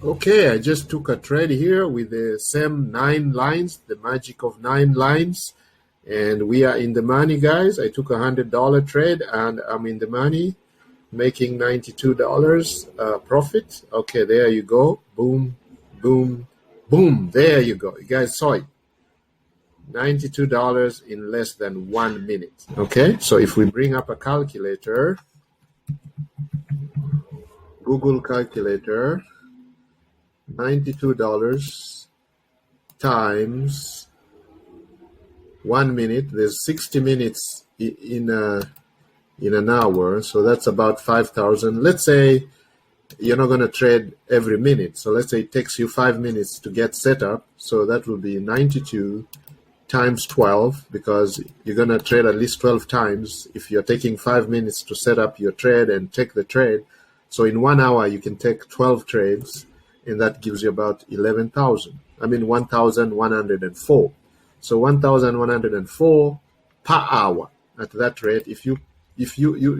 Okay, I just took a trade here with the same 9 lines, the magic of 9 lines, and we are in the money, guys. I took $100 trade and I'm in the money, making $92 profit. Okay, there you go. Boom, boom, boom. There you go. You guys saw it. $92 in less than 1 minute. Okay, so if we bring up a calculator, Google calculator, $92 times 1 minute. There's 60 minutes in an hour, so that's about 5,000. Let's say you're not going to trade every minute, so let's say it takes you 5 minutes to get set up. So that will be 92 times 12, because you're going to trade at least 12 times if you're taking 5 minutes to set up your trade and take the trade. So in 1 hour you can take 12 trades, and that gives you about 1,104. So 1,104 per hour. At that rate, if you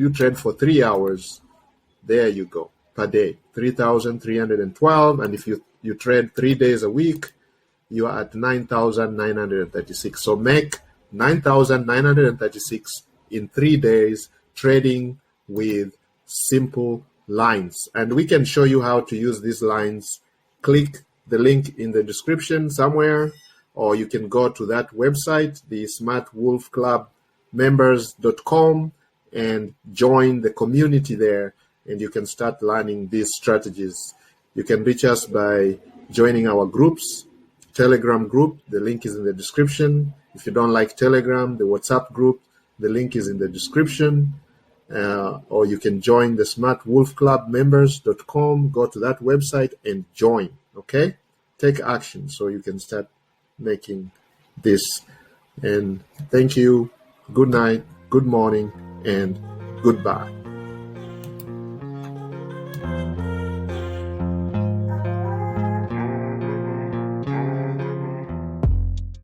trade for 3 hours, there you go, per day, 3,312. And if you trade 3 days a week, you are at 9,936. So make 9,936 in 3 days trading with simple lines. And we can show you how to use these lines. Click the link in the description somewhere, or you can go to that website, the smartwolfclubmembers.com, and join the community there, and you can start learning these strategies. You can reach us by joining our groups, Telegram group, the link is in the description. If you don't like Telegram, the WhatsApp group, the link is in the description. Or you can join the smartwolfclubmembers.com, go to that website and join. Okay, take action so you can start making this. And thank you, good night, good morning, and goodbye.